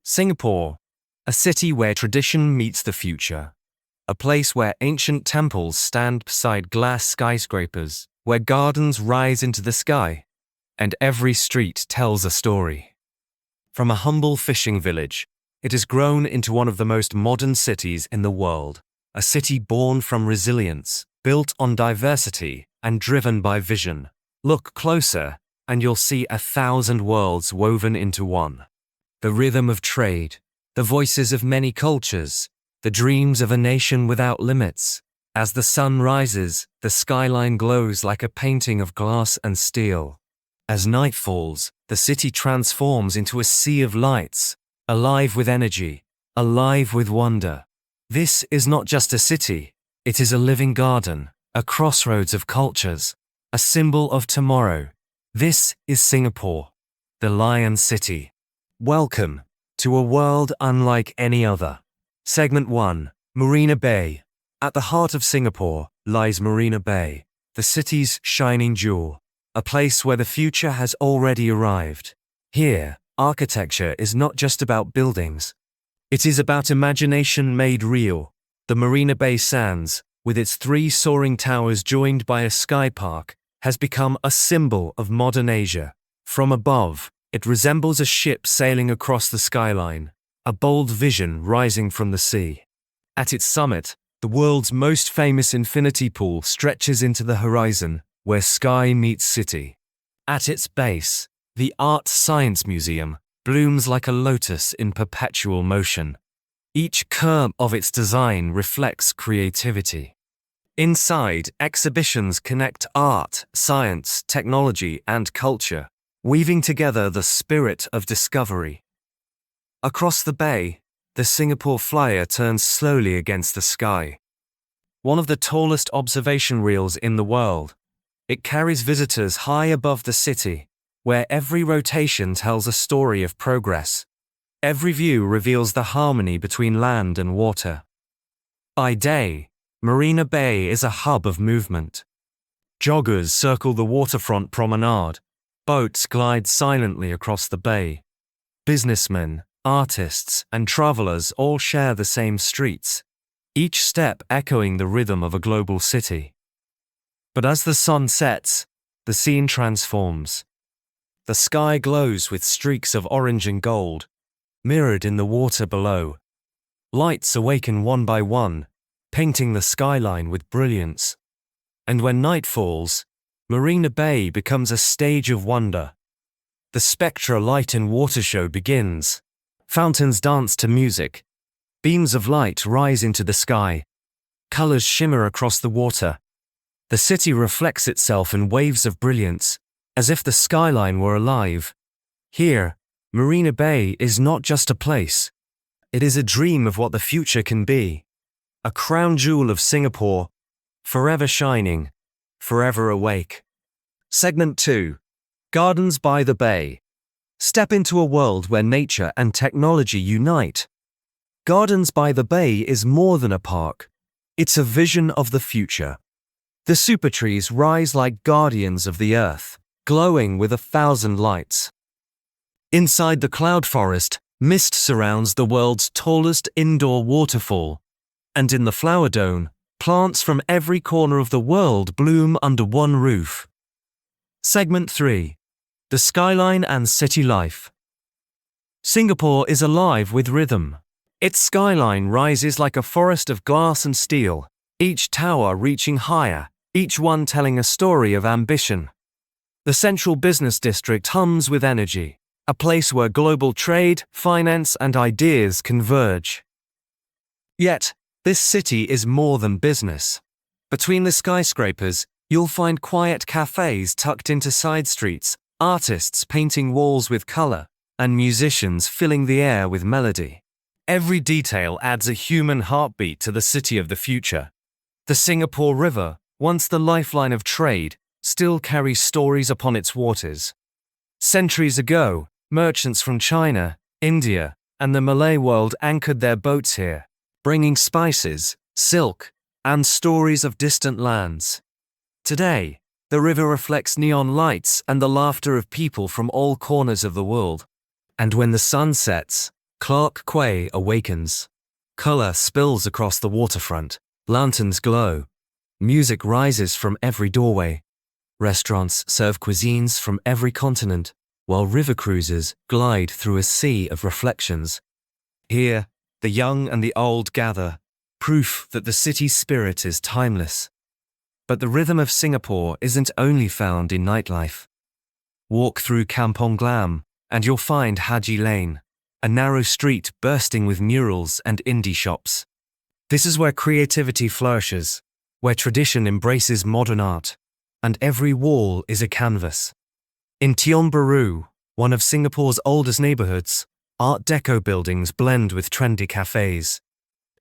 Singapore, a city where tradition meets the future. A place where ancient temples stand beside glass skyscrapers, where gardens rise into the sky, and every street tells a story. From a humble fishing village, it has grown into one of the most modern cities in the world, a city born from resilience, built on diversity, and driven by vision. Look closer, and you'll see 1,000 worlds woven into one. The rhythm of trade, the voices of many cultures, the dreams of a nation without limits. As the sun rises, the skyline glows like a painting of glass and steel. As night falls, the city transforms into a sea of lights, alive with energy, alive with wonder. This is not just a city, it is a living garden, a crossroads of cultures, a symbol of tomorrow. This is Singapore, the Lion City. Welcome to a world unlike any other. Segment 1. Marina Bay. At the heart of Singapore lies Marina Bay, the city's shining jewel, a place where the future has already arrived. Here, architecture is not just about buildings. It is about imagination made real. The Marina Bay Sands, with its 3 soaring towers joined by a sky park, has become a symbol of modern Asia. From above, it resembles a ship sailing across the skyline, a bold vision rising from the sea. At its summit, the world's most famous infinity pool stretches into the horizon, where sky meets city. At its base, the Art Science Museum blooms like a lotus in perpetual motion. Each curve of its design reflects creativity. Inside, exhibitions connect art, science, technology, and culture, weaving together the spirit of discovery. Across the bay, the Singapore Flyer turns slowly against the sky. One of the tallest observation reels in the world, it carries visitors high above the city, where every rotation tells a story of progress. Every view reveals the harmony between land and water. By day, Marina Bay is a hub of movement. Joggers circle the waterfront promenade. Boats glide silently across the bay. Businessmen, artists, and travelers all share the same streets, each step echoing the rhythm of a global city. But as the sun sets, the scene transforms. The sky glows with streaks of orange and gold, mirrored in the water below. Lights awaken one by one, painting the skyline with brilliance. And when night falls, Marina Bay becomes a stage of wonder. The Spectra Light and Water Show begins. Fountains dance to music. Beams of light rise into the sky. Colors shimmer across the water. The city reflects itself in waves of brilliance, as if the skyline were alive. Here, Marina Bay is not just a place. It is a dream of what the future can be. A crown jewel of Singapore, forever shining, forever awake. Segment 2. Gardens by the Bay. Step into a world where nature and technology unite. Gardens by the Bay is more than a park. It's a vision of the future. The Supertrees rise like guardians of the earth, glowing with 1,000 lights. Inside the cloud forest, mist surrounds the world's tallest indoor waterfall. And in the flower dome, plants from every corner of the world bloom under one roof. Segment 3. The Skyline and City Life. Singapore is alive with rhythm. Its skyline rises like a forest of glass and steel, each tower reaching higher, each one telling a story of ambition. The central business district hums with energy, a place where global trade, finance, and ideas converge. Yet, this city is more than business. Between the skyscrapers, you'll find quiet cafes tucked into side streets, artists painting walls with color, and musicians filling the air with melody. Every detail adds a human heartbeat to the city of the future. The Singapore River, once the lifeline of trade, still carries stories upon its waters. Centuries ago, merchants from China, India, and the Malay world anchored their boats here, bringing spices, silk, and stories of distant lands. Today, the river reflects neon lights and the laughter of people from all corners of the world. And when the sun sets, Clarke Quay awakens. Color spills across the waterfront. Lanterns glow. Music rises from every doorway. Restaurants serve cuisines from every continent, while river cruises glide through a sea of reflections. Here, the young and the old gather, proof that the city's spirit is timeless. But the rhythm of Singapore isn't only found in nightlife. Walk through Kampong Glam, and you'll find Haji Lane, a narrow street bursting with murals and indie shops. This is where creativity flourishes, where tradition embraces modern art, and every wall is a canvas. In Tiong Bahru, one of Singapore's oldest neighborhoods, Art Deco buildings blend with trendy cafes.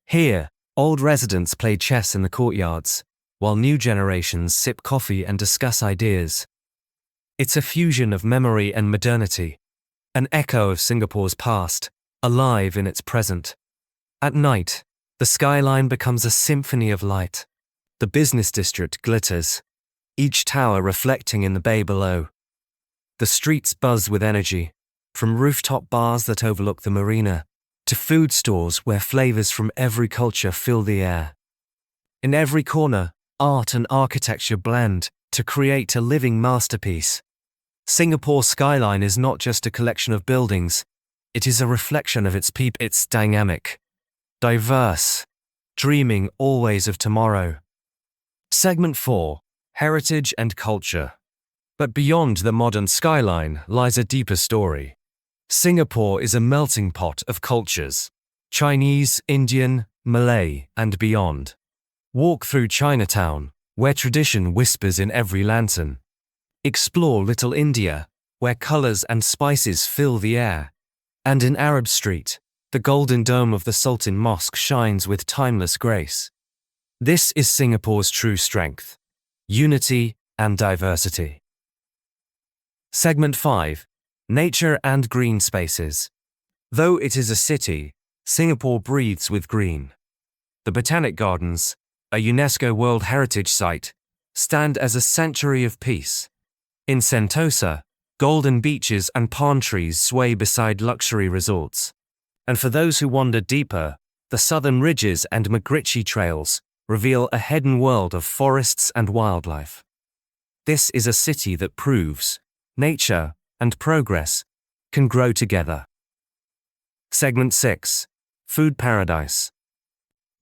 Here, old residents play chess in the courtyards, while new generations sip coffee and discuss ideas. It's a fusion of memory and modernity, an echo of Singapore's past, alive in its present. At night, the skyline becomes a symphony of light. The business district glitters, each tower reflecting in the bay below. The streets buzz with energy, from rooftop bars that overlook the marina, to food stores where flavors from every culture fill the air. In every corner, art and architecture blend to create a living masterpiece. Singapore's skyline is not just a collection of buildings, it is a reflection of its people. It's dynamic, diverse, dreaming always of tomorrow. Segment 4. Heritage and Culture. But beyond the modern skyline lies a deeper story. Singapore is a melting pot of cultures: Chinese, Indian, Malay, and beyond. Walk through Chinatown, where tradition whispers in every lantern. Explore Little India, where colors and spices fill the air. And in Arab Street, the golden dome of the Sultan Mosque shines with timeless grace. This is Singapore's true strength: unity and diversity. Segment 5. Nature and Green Spaces. Though it is a city, Singapore breathes with green. The Botanic Gardens, a UNESCO World Heritage Site, stand as a sanctuary of peace. In Sentosa, golden beaches and palm trees sway beside luxury resorts. And for those who wander deeper, the southern ridges and MacRitchie trails reveal a hidden world of forests and wildlife. This is a city that proves nature and progress can grow together. Segment 6. Food Paradise.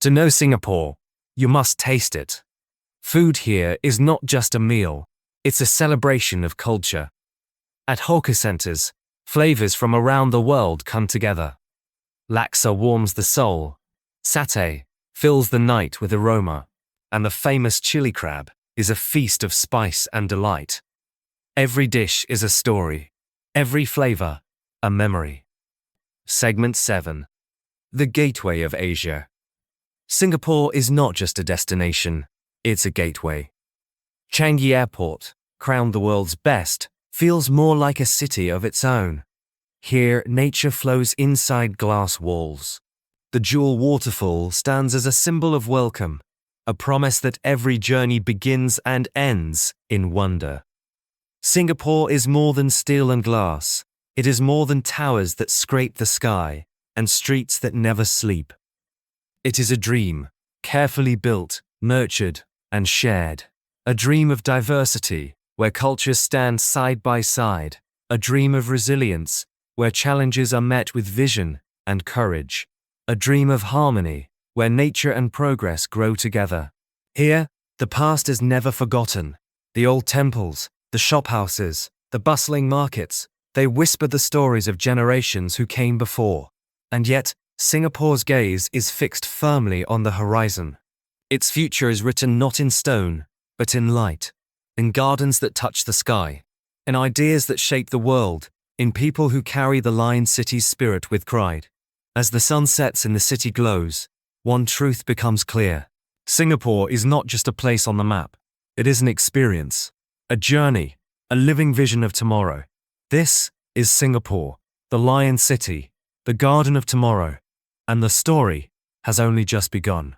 To know Singapore, you must taste it. Food here is not just a meal, it's a celebration of culture. At hawker centers, flavors from around the world come together. Laksa warms the soul, Satay fills the night with aroma, and the famous chili crab is a feast of spice and delight. Every dish is a story, every flavor a memory. Segment 7. The Gateway of Asia. Singapore is not just a destination, it's a gateway. Changi Airport, crowned the world's best, feels more like a city of its own. Here, nature flows inside glass walls. The Jewel Waterfall stands as a symbol of welcome, a promise that every journey begins and ends in wonder. Singapore is more than steel and glass. It is more than towers that scrape the sky and streets that never sleep. It is a dream, carefully built, nurtured, and shared. A dream of diversity, where cultures stand side by side. A dream of resilience, where challenges are met with vision and courage. A dream of harmony, where nature and progress grow together. Here, the past is never forgotten. The old temples, the shophouses, the bustling markets, they whisper the stories of generations who came before. And yet, Singapore's gaze is fixed firmly on the horizon. Its future is written not in stone, but in light, in gardens that touch the sky, in ideas that shape the world, in people who carry the Lion City's spirit with pride. As the sun sets and the city glows, one truth becomes clear. Singapore is not just a place on the map. It is an experience, a journey, a living vision of tomorrow. This is Singapore, the Lion City, the Garden of Tomorrow, and the story has only just begun.